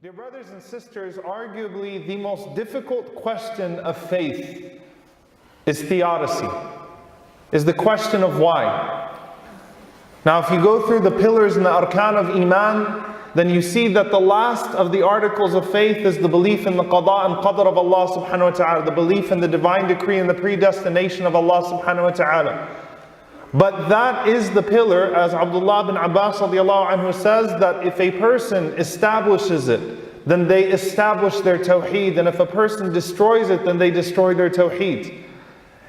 Dear brothers and sisters, arguably the most difficult question of faith is theodicy, is the question of why. Now if you go through the pillars and the arkan of Iman, then you see that the last of the articles of faith is the belief in the qada and qadr of Allah subhanahu wa ta'ala, the belief in the divine decree and the predestination of Allah subhanahu wa ta'ala. But that is the pillar, as Abdullah bin Abbas radiallahu anhu says, that if a person establishes it, then they establish their tawheed, and if a person destroys it, then they destroy their tawheed.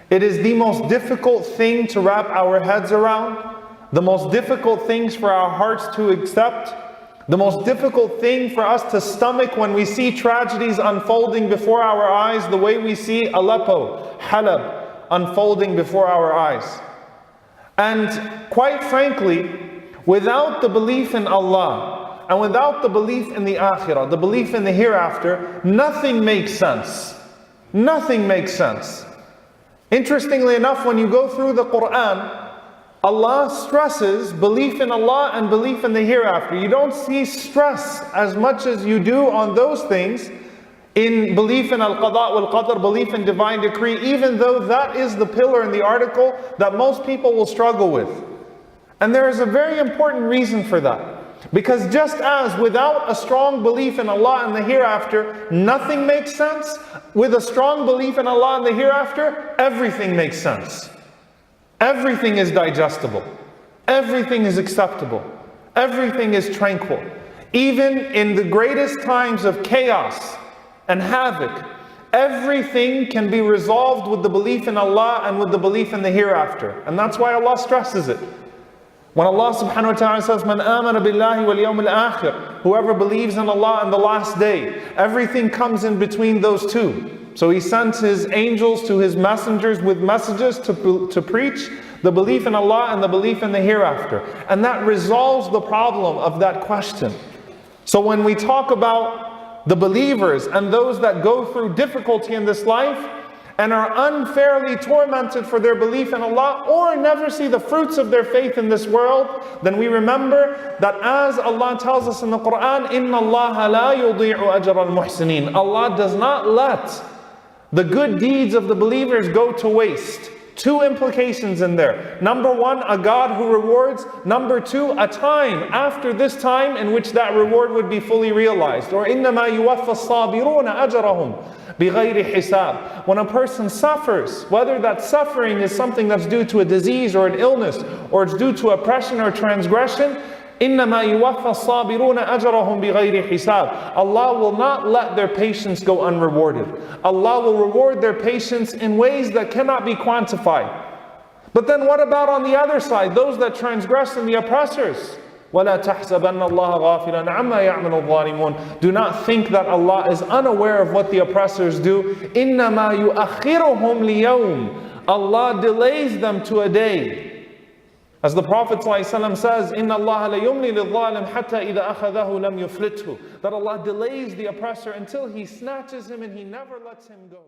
It is the most difficult thing to wrap our heads around, the most difficult things for our hearts to accept, the most difficult thing for us to stomach when we see tragedies unfolding before our eyes, the way we see Aleppo, Halab unfolding before our eyes. And quite frankly, without the belief in Allah and without the belief in the Akhirah, the belief in the hereafter, nothing makes sense. Nothing makes sense. Interestingly enough, when you go through the Quran, Allah stresses belief in Allah and belief in the hereafter. You don't see stress as much as you do on those things in belief in al-qada wal-qadr, belief in divine decree, even though that is the pillar in the article that most people will struggle with. And there is a very important reason for that. Because just as without a strong belief in Allah and the hereafter, nothing makes sense, with a strong belief in Allah and the hereafter, everything makes sense. Everything is digestible. Everything is acceptable. Everything is tranquil. Even in the greatest times of chaos and havoc, everything can be resolved with the belief in Allah and with the belief in the hereafter. And that's why Allah stresses it. When Allah subhanahu wa ta'ala says, "Man amana billahi wal yawm al-akhir," whoever believes in Allah and the last day, everything comes in between those two. So He sends His angels to His messengers with messages to preach the belief in Allah and the belief in the hereafter. And that resolves the problem of that question. So when we talk about the believers and those that go through difficulty in this life and are unfairly tormented for their belief in Allah or never see the fruits of their faith in this world, then we remember that as Allah tells us in the Quran, إِنَّ اللَّهَ لَا يُضِيعُ أَجْرَ الْمُحْسِنِينَ. Allah does not let the good deeds of the believers go to waste. Two implications in there. Number one, a God who rewards. Number two, a time after this time in which that reward would be fully realized. Or إِنَّمَا يُوَفَّ الصَّابِرُونَ أَجْرَهُمْ بِغَيْرِ حِسَابٍ. When a person suffers, whether that suffering is something that's due to a disease or an illness, or it's due to oppression or transgression, إِنَّمَا يُوَفَّ الصَّابِرُونَ أَجْرَهُمْ بِغَيْرِ حِسَابٍ. Allah will not let their patience go unrewarded. Allah will reward their patience in ways that cannot be quantified. But then what about on the other side, those that transgress and the oppressors? وَلَا تَحْسَبَنَّ اللَّهَ غَافِلًا عَمَّا يَعْمَلُ الظَّالِمُونَ. Do not think that Allah is unaware of what the oppressors do. إِنَّمَا يُؤَخِّرُهُمْ لِيَوْمٍ. Allah delays them to a day. As the Prophet ﷺ says, إِنَّ اللَّهَ لَيُمْلِي لِلظَّالِمِ حَتَّى إِذَا أَخَذَهُ لَمْ يُفْلِتْهُ. That Allah delays the oppressor until He snatches him and He never lets him go.